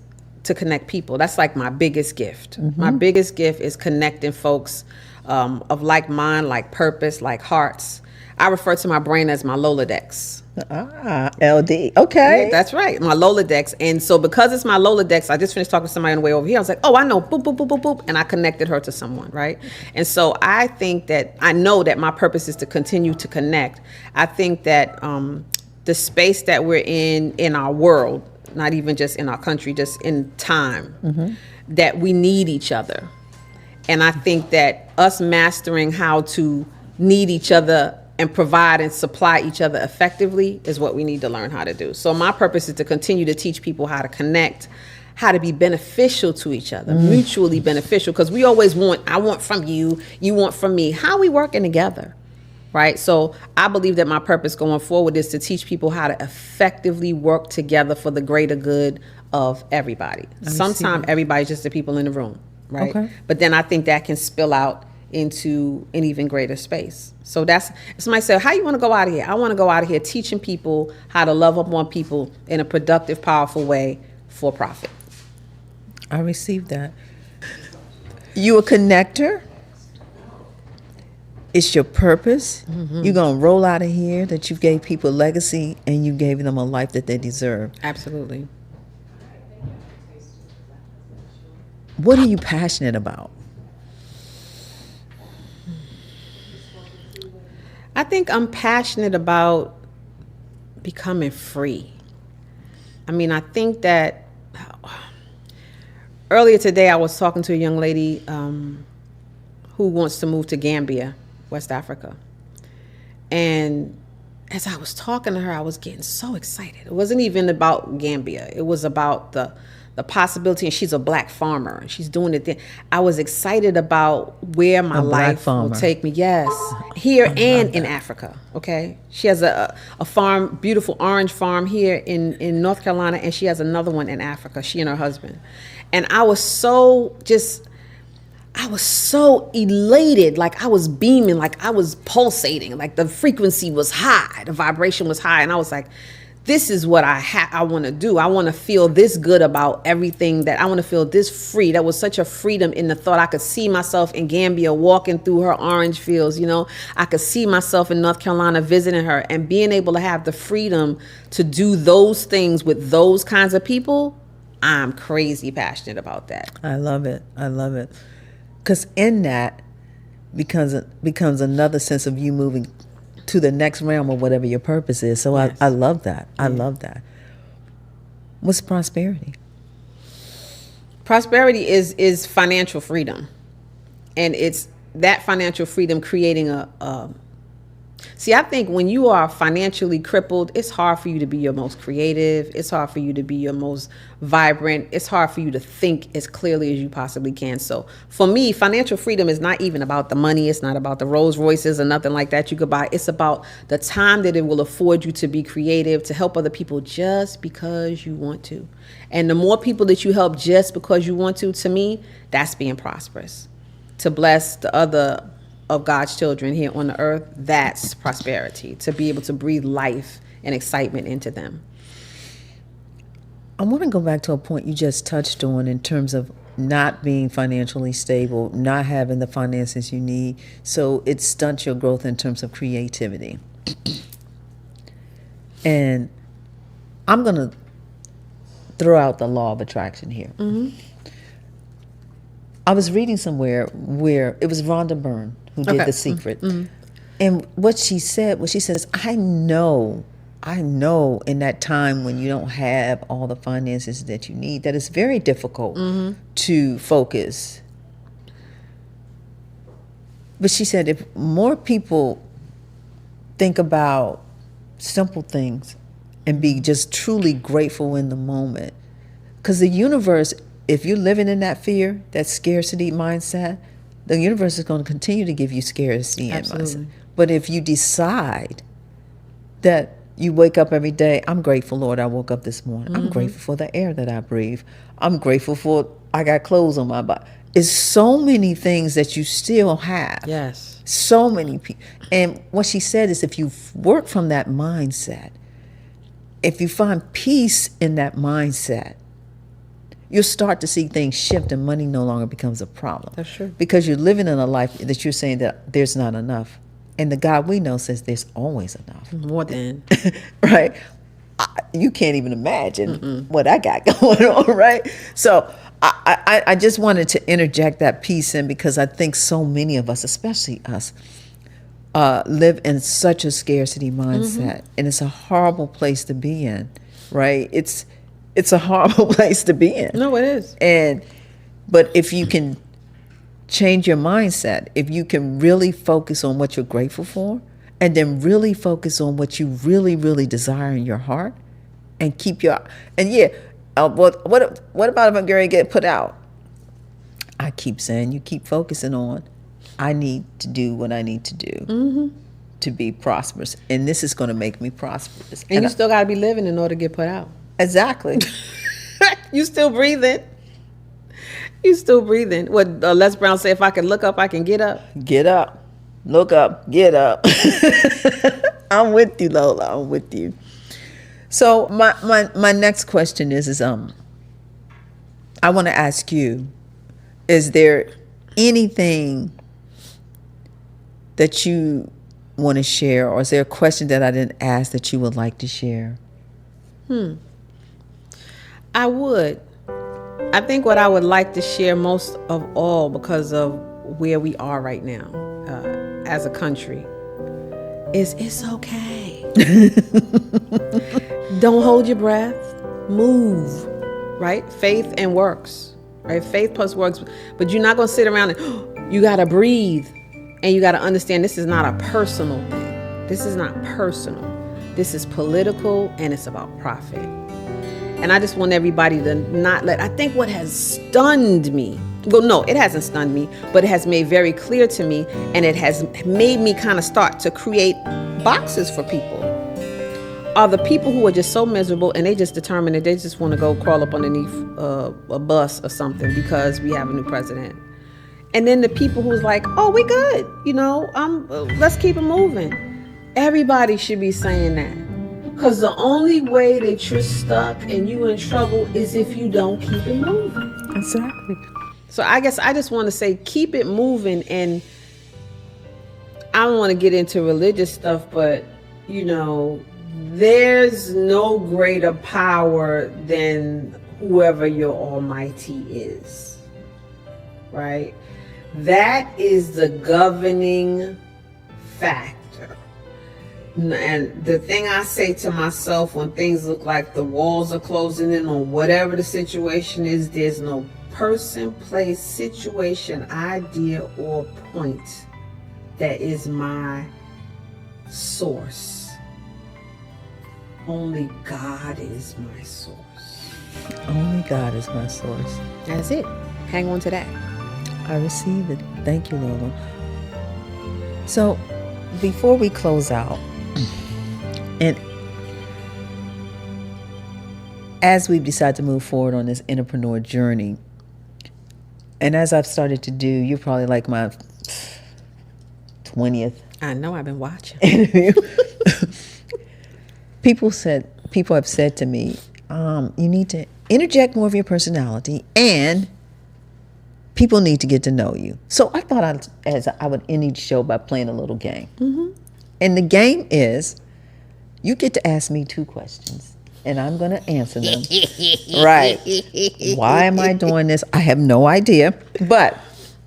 Speaker 1: to connect people. That's like my biggest gift. Mm-hmm. My biggest gift is connecting folks of like mind, like purpose, like hearts. I refer to my brain as my Lola-dex.
Speaker 2: LD. Okay.
Speaker 1: Yeah, that's right. My Lola-dex. And so because it's my Lola-dex, I just finished talking to somebody on the way over here. I was like, oh, I know, boop, boop, boop, boop, boop. And I connected her to someone, right? And so I know that my purpose is to continue to connect. I think that the space that we're in our world, not even just in our country, just in time, mm-hmm. that we need each other. And I think that us mastering how to need each other and provide and supply each other effectively is what we need to learn how to do. So my purpose is to continue to teach people how to connect, how to be beneficial to each other, mutually beneficial, because we always I want from you, you want from me. How are we working together, right? So I believe that my purpose going forward is to teach people how to effectively work together for the greater good of everybody. Sometimes everybody's just the people in the room, right? Okay. But then I think that can spill out into an even greater space. So somebody said, how you want to go out of here? I want to go out of here teaching people how to love up on people in a productive, powerful way for profit.
Speaker 2: I received that. You a connector. It's your purpose. Mm-hmm. You're going to roll out of here that you gave people legacy and you gave them a life that they deserve.
Speaker 1: Absolutely.
Speaker 2: What are you passionate about?
Speaker 1: I think I'm passionate about becoming free. I mean, I think that earlier today I was talking to a young lady who wants to move to Gambia, West Africa. And as I was talking to her, I was getting so excited. It wasn't even about Gambia. It was about the possibility, and she's a black farmer, and she's doing it. I was excited about where my life will take me. Yes, here and in Africa. Okay, she has a farm, beautiful orange farm here in North Carolina, and she has another one in Africa. She and her husband, and I was so elated, like I was beaming, like I was pulsating, like the frequency was high, the vibration was high, and I was like, this is what I want to do. I want to feel this good about everything, that I want to feel this free. That was such a freedom in the thought. I could see myself in Gambia walking through her orange fields, I could see myself in North Carolina visiting her, and being able to have the freedom to do those things with those kinds of people. I'm crazy passionate about that.
Speaker 2: I love it. Because in that becomes another sense of you moving to the next realm of whatever your purpose is. So yes. I love that. I love that. What's prosperity?
Speaker 1: Prosperity is financial freedom. And it's that financial freedom creating See, I think when you are financially crippled, it's hard for you to be your most creative. It's hard for you to be your most vibrant. It's hard for you to think as clearly as you possibly can. So for me, financial freedom is not even about the money. It's not about the Rolls Royces or nothing like that you could buy. It's about the time that it will afford you to be creative, to help other people just because you want to. And the more people that you help just because you want to me, that's being prosperous. To bless the other of God's children here on the earth, that's prosperity. To be able to breathe life and excitement into them.
Speaker 2: I want to go back to a point you just touched on in terms of not being financially stable, not having the finances you need, so it stunts your growth in terms of creativity. And I'm going to throw out the law of attraction here. Mm-hmm. I was reading somewhere where it was Rhonda Byrne who did The Secret. Mm-hmm. And what she says, I know in that time when you don't have all the finances that you need, that it's very difficult to focus. But she said if more people think about simple things and be just truly grateful in the moment, because the universe, if you're living in that fear, that scarcity mindset, the universe is going to continue to give you scarcity and mindset. But if you decide that you wake up every day, I'm grateful, Lord, I woke up this morning. I'm grateful for the air that I breathe. I'm grateful for I got clothes on my body. It's so many things that you still have.
Speaker 1: Yes.
Speaker 2: So many people. And what she said is if you work from that mindset, if you find peace in that mindset, you'll start to see things shift and money no longer becomes a problem.
Speaker 1: That's true.
Speaker 2: Because you're living in a life that you're saying that there's not enough. And the God we know says there's always enough.
Speaker 1: More than.
Speaker 2: Right? You can't even imagine what I got going on, right? So I just wanted to interject that piece in because I think so many of us, especially us, live in such a scarcity mindset. And it's a horrible place to be in, right? It's a horrible place to be in.
Speaker 1: No, it is.
Speaker 2: But if you can change your mindset, if you can really focus on what you're grateful for, and then really focus on what you really, really desire in your heart, and keep your what about if I'm going to get put out? I keep saying you keep focusing on. I need to do what I need to do to be prosperous, and this is going to make me prosperous.
Speaker 1: And you still got to be living in order to get put out.
Speaker 2: Exactly.
Speaker 1: You still breathing. You still breathing. What Les Brown said, if I can look up, I can get up.
Speaker 2: Get up. Look up. Get up. I'm with you, Lola. I'm with you. So my next question is I want to ask you, is there anything that you want to share, or is there a question that I didn't ask that you would like to share?
Speaker 1: I would. I think what I would like to share most of all, because of where we are right now as a country, is it's okay. Don't hold your breath. Move, right? Faith and works, right? Faith plus works. But you're not going to sit around and you got to breathe. And you got to understand this is not a personal thing. This is not personal. This is political, and it's about profit. And I just want everybody to not let, I think what has stunned me, well, no, it hasn't stunned me, but it has made very clear to me, and it has made me kind of start to create boxes for people, are the people who are just so miserable and they just determined that they just want to go crawl up underneath a bus or something because we have a new president. And then the people who's like, oh, we good, let's keep it moving. Everybody should be saying that. Because the only way that you're stuck and you in trouble is if you don't keep it moving.
Speaker 2: Exactly.
Speaker 1: So I guess I just want to say, keep it moving. And I don't want to get into religious stuff, but, there's no greater power than whoever your Almighty is. Right? That is the governing factor. And the thing I say to myself when things look like the walls are closing in on whatever the situation is, there's no person, place, situation, idea, or point that is my source. Only God is my source.
Speaker 2: Only God is my source.
Speaker 1: That's it. Hang on to that.
Speaker 2: I receive it. Thank you, Lola. So, before we close out, and as we've decided to move forward on this entrepreneur journey, and as I've started to do, you're probably like my 20th
Speaker 1: I know, I've been watching.
Speaker 2: interview. People have said to me, you need to interject more of your personality, and people need to get to know you. So I thought I would end each show by playing a little game. Mm-hmm. And the game is, you get to ask me 2 questions, and I'm going to answer them. Right. Why am I doing this? I have no idea. But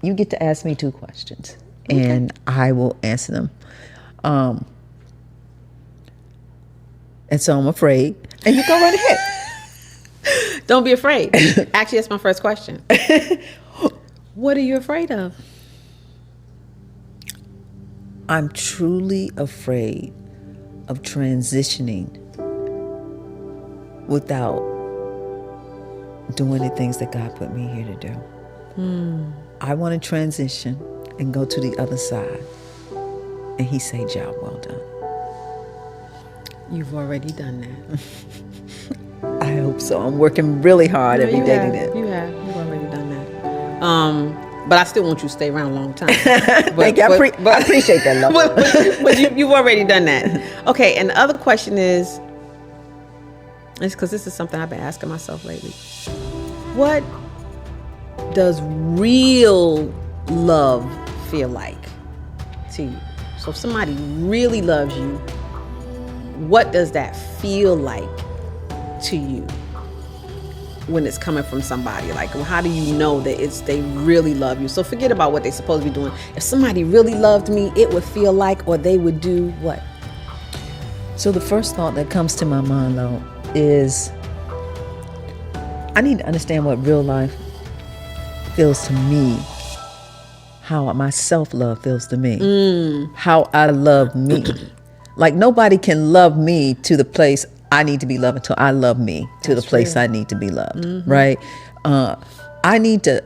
Speaker 2: you get to ask me 2 questions, and I will answer them. And so I'm afraid. And you go right ahead.
Speaker 1: Don't be afraid. Actually, that's my first question. What are you afraid of?
Speaker 2: I'm truly afraid of transitioning without doing the things that God put me here to do. I want to transition and go to the other side. And he say, job well done.
Speaker 1: You've already done that.
Speaker 2: I hope so. I'm working really hard every day to that.
Speaker 1: You have. You've already done that. But I still want you to stay around a long time.
Speaker 2: Thank you. I appreciate that, love.
Speaker 1: but you've already done that. Okay, and the other question is because this is something I've been asking myself lately. What does real love feel like to you? So if somebody really loves you, what does that feel like to you when it's coming from somebody? Like, how do you know that they really love you? So forget about what they're supposed to be doing. If somebody really loved me, it would feel like, or they would do what?
Speaker 2: So the first thought that comes to my mind, though, is I need to understand what real life feels to me, how my self-love feels to me, how I love me. Like, nobody can love me to the place I need to be loved until I love me to the place I need to be loved, right? I need to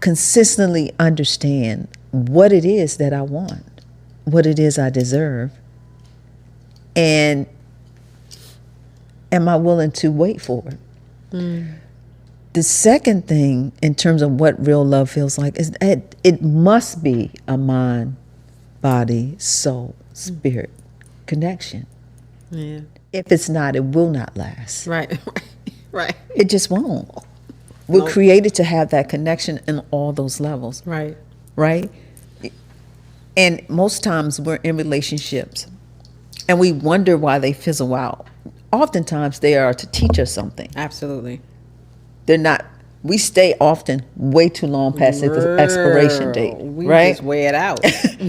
Speaker 2: consistently understand what it is that I want, what it is I deserve, and am I willing to wait for it? The second thing, in terms of what real love feels like, is that it must be a mind, body, soul, spirit connection.
Speaker 1: Yeah.
Speaker 2: If it's not, it will not last.
Speaker 1: Right. Right.
Speaker 2: It just won't. We're created to have that connection in all those levels.
Speaker 1: Right.
Speaker 2: Right? And most times we're in relationships and we wonder why they fizzle out. Oftentimes they are to teach us something.
Speaker 1: Absolutely.
Speaker 2: They're not. We stay often way too long past the expiration date.
Speaker 1: We
Speaker 2: right?
Speaker 1: just weigh it out.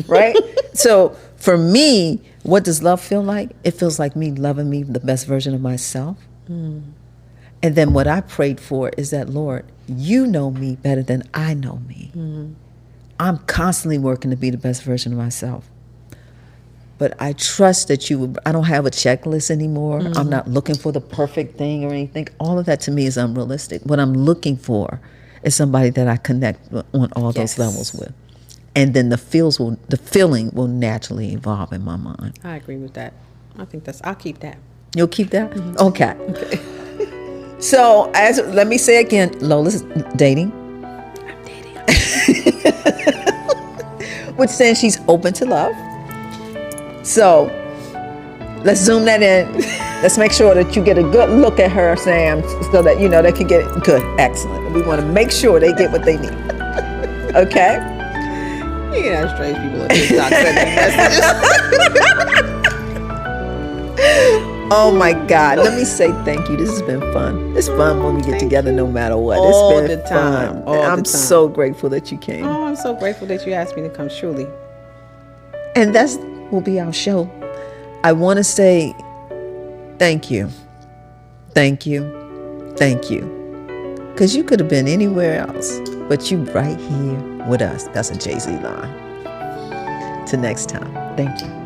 Speaker 2: Right? So for me, what does love feel like? It feels like me loving me the best version of myself. And then what I prayed for is that, Lord, you know me better than I know me. I'm constantly working to be the best version of myself. But I trust that I don't have a checklist anymore. I'm not looking for the perfect thing or anything. All of that to me is unrealistic. What I'm looking for is somebody that I connect on all those levels with. And then the feeling will naturally evolve in my mind.
Speaker 1: I agree with that. I'll keep that.
Speaker 2: You'll keep that? Okay. So let me say again, Lola's dating. I'm dating. Which says she's open to love. So let's zoom that in. Let's make sure that you get a good look at her, Sam, so that they can get it good. Excellent. We want to make sure they get what they need. Okay?
Speaker 1: Yeah, strange people on TikTok sending messages.
Speaker 2: Oh my God. Let me say thank you. This has been fun. It's fun when we get together no matter what.
Speaker 1: All
Speaker 2: It's been
Speaker 1: the time.
Speaker 2: fun. I'm so grateful that you came.
Speaker 1: Oh, I'm so grateful that you asked me to come, truly.
Speaker 2: And that will be our show. I want to say thank you. Thank you. Thank you. Because you could have been anywhere else, but you right here with us. That's a Jay-Z line. Till next time. Thank you.